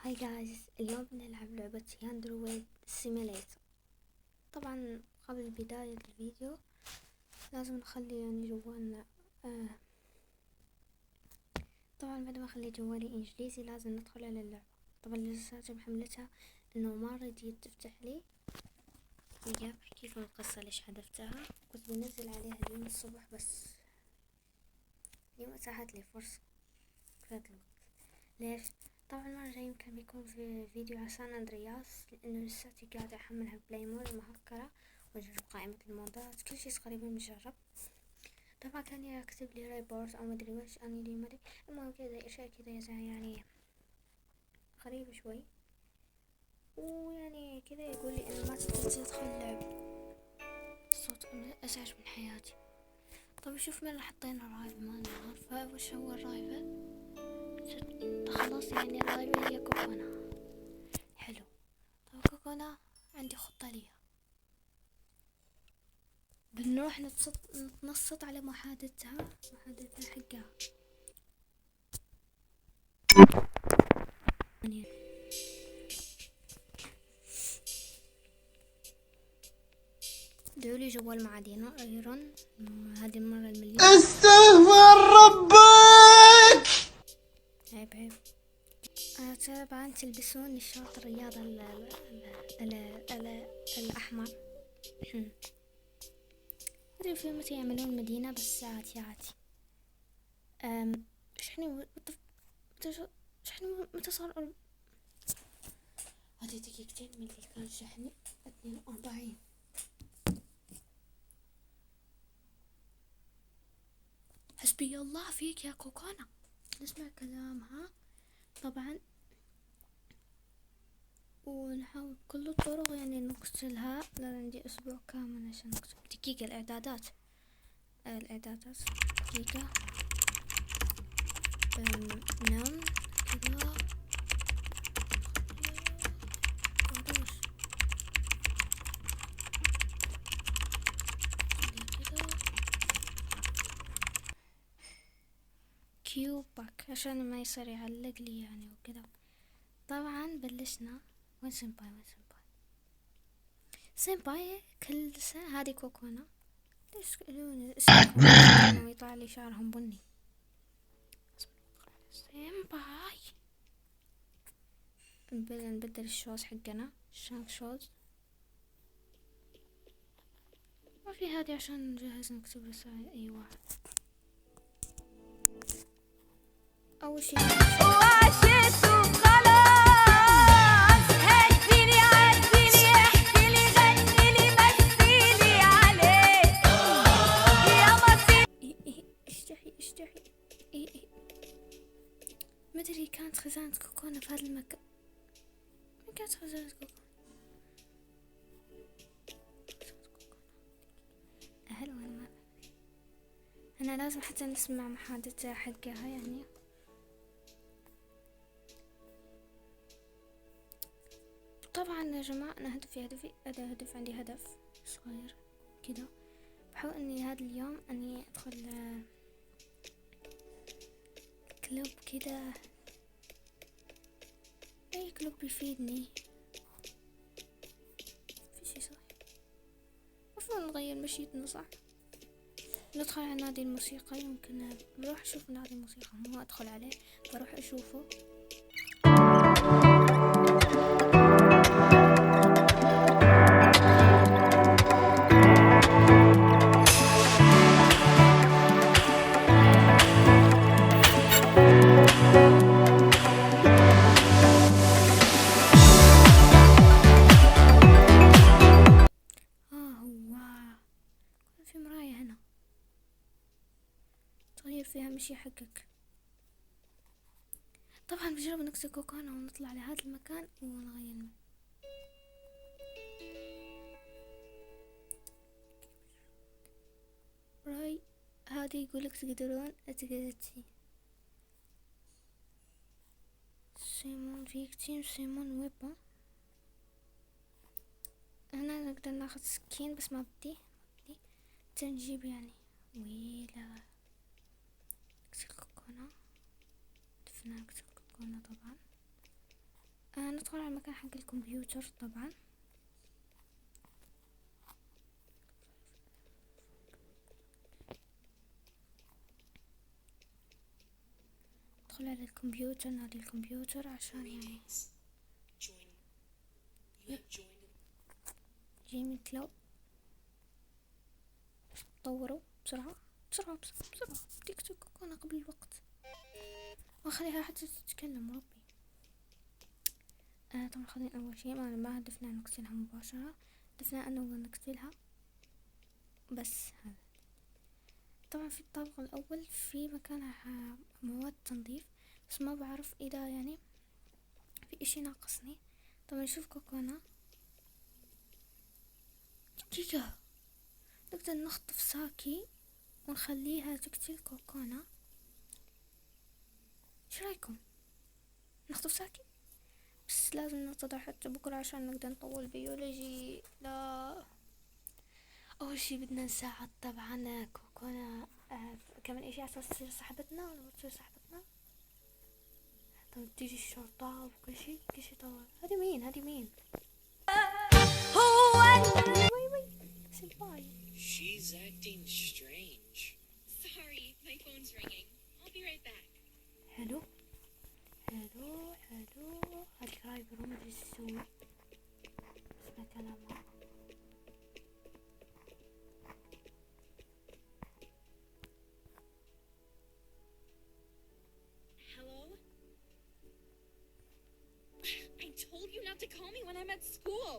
هاي جايز، اليوم بنلعب لعبة اندرويد سيميليتر. طبعا قبل بداية الفيديو لازم نخلي جوالنا طبعا بعد ما اخلي جوالي انجليزي لازم ندخل على اللعبة. طبعا لساتي محملتها انه ما رضيت تفتح لي. دقيقة بحكي لكم القصة ليش حذفتها. كنت بنزل عليها اليوم الصبح بس اليوم اتاحت لي فرصة فات الوقت. ليش؟ طبعا المرة الجاية يمكن بيكون في فيديو على سان اندرياس، لانه لساتي قاعدة احملها بلاي مود المهكرة واجرب قائمة المودات، كل شي تقريبا مجرب. طبعا كان يكتب لي ريبورت او مدري وش، اني لي مدري المهم كذا اشياء كذا يعني غريبة شوي، ويعني كذا يقول لي انه ما تقدر تدخل اللعبة. صوت ازعج من حياتي. طب شوف من اللي حطينا الرايفة، ما نعرفه وش هو الرايفة. خلاص يعني الرايفة هي كوكونا. حلو. طب كوكونا عندي خطة ليها، بنروح نتنصت على محادثتها حقها. دولي جوال معادينا ايرون، هذه المرة المليون. استغفر ربك. عيب. طبعا تلبسون الشورت الرياضة الأحمر. أدري في متى يعملون مدينة بس عادي. شحني متى صار هذه دقيقتين من اللي كان شحني 42. حسبي الله فيك يا كوكونا، نسمع كلامها طبعا ونحاول بكل الطرق يعني نقتلها. لا عندي أسبوع كامل عشان نقتل. دقيقة الإعدادات دقيقة. نم كذا قروش كذا كيوبك عشان ما يصير يعلق لي يعني وكذا. طبعا بلشنا. وين سيمباي كل سنة هذه كوكونا. ليش يسألوني اسمه يطلع لي شعرهم بني. سيمباي نبدل الشوز حقنا شانك شوز. ما في هذه عشان نجهز نكتب رسائل اي واحد. اول شي وعشته خلاص، هديني عديني احكيلي غنيلي مثيلي عليه يا مصير. اشتحي مدري. كانت خزانة كوكونا في هذا المكان. ما كانت خزانة كوكونا. حلو. أنا لازم حتى نسمع محادثة حقها يعني. طبعا يا جماعة أنا هدفي هذا هدف، عندي هدف صغير كده. بحاول أني هذا اليوم أني أدخل كلوب كده، أي كلوب يفيدني. في شي صح، المفروض نغير مشيتنا صح. ندخل على نادي الموسيقى. يمكن بروح أشوف نادي الموسيقى، مو أدخل عليه، بروح أشوفه. هو في مراية هنا تغير فيها مشي حقك. طبعا بجرب نكسر كوكونا ونطلع لهذا المكان ونغير. راي هذه يقولك تقدرون اتقدرتي سيمون فيكتيم سيمون ويبون. هنا نقدر ناخذ سكين بس ما بدي تنجيب يعني. ويلا نكسر كوكونا. دفنا نكسر كوكونا طبعا. ندخل على المكان حق الكمبيوتر طبعا. ندخل على الكمبيوتر، نادي الكمبيوتر عشان يعني جيمي كلوب. طوروا بسرعة بسرعة بسرعة بسرعة، بديك كوكونا قبل الوقت، وخليها حتى تتكلم ربي. طبعا خلينا أول شي ما هدفنا نقتلها مباشرة، هدفنا أنه نقتلها بس. هذا طبعا في الطابق الأول في مكانها مواد تنظيف، بس ما بعرف إذا يعني في إشي ناقصني. طبعا نشوف كوكونا دقيقة، نقدر نخطف ساكي ونخليها تقتل كوكونا. ايش رايكم نخطف ساكي؟ بس لازم ننتظر حتى بكرة عشان نقدر نطول بيولوجي. لا، اول شي بدنا نساعد طبعا كوكونا كمان اشي على اساس تصير صاحبتنا ولا ما تصير صاحبتنا. طب تيجي الشرطة وكل شي كل شي طبعا. هذي مين هو وي سيباي. She's acting strange. Sorry, my phone's ringing. I'll be right back. حلو هذي رايبر ما ادري ايش تسوي، اسمع كلامها. Hello? I told you not to call me when I'm at school.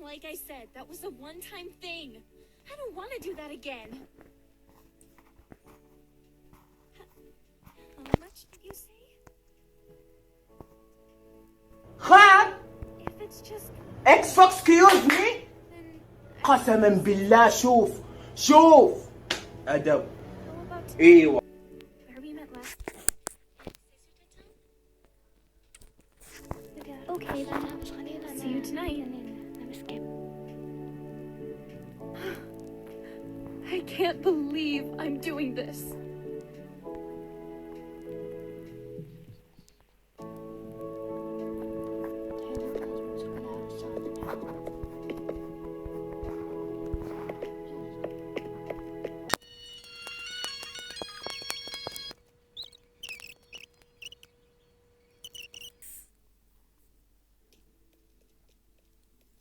Like I said, that was a one-time thing. I don't want to do that again. How much did you say? خال If it's just excuse me. then قسما بالله شوف أدب. how about ايوه where we met last? Okay then. See you tonight. I can't believe I'm doing this.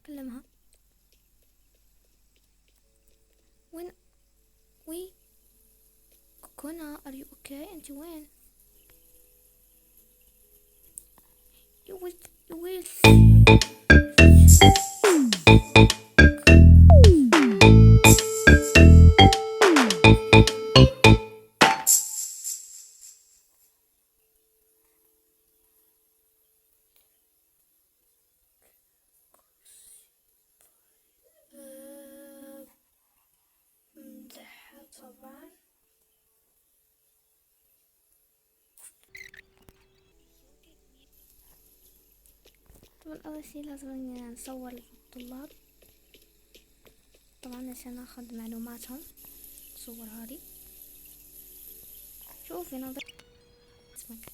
كلمها. وين كوكونا are you okay؟ انت وين؟ you will طبعا. طبعا أول شي لازم نصور الطلاب طبعا عشان ناخذ معلوماتهم. نصور هذه، شوفي نظر اسمك.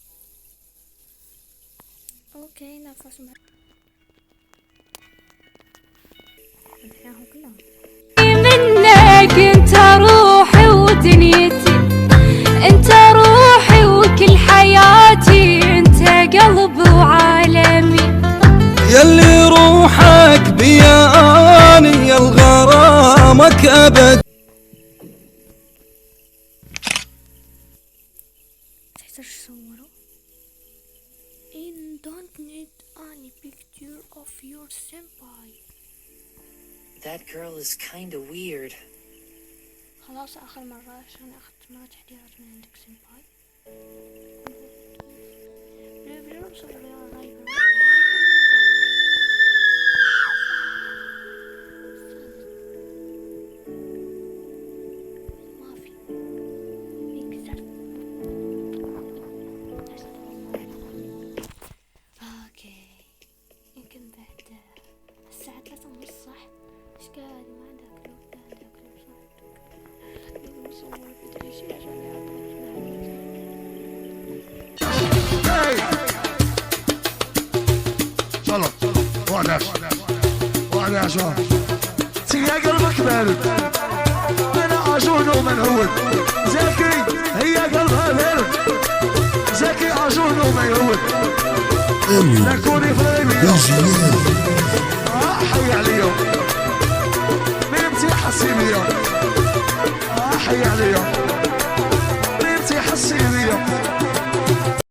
اوكي نفس مدحناهم كلهم. منك انت روحي ودنيتي، انت روحي وكل حياتي، انت قلبي وعالمي. يلي روحك بياني الغرامك أبد. تحتاج تصوروا. In don't need any picture of your senpai. That girl is kinda weird. خلاص آخر مرة عشان أخذت ما تحذيرات من عندك سنباي. ما في يكسر. اوكي يمكن بعد الساعة 3:30 صح؟ ايش قاعد ما عندك لو عندك لو صح نصور فيديو شي عشان يعرفوا وانا عجون يا قلبك بارد انا عجون ومنهود زكي هي قلبها بارد زكي عجون ومنهود لكوني فريمي حي عليهم ميمتي حسيمية حي عليهم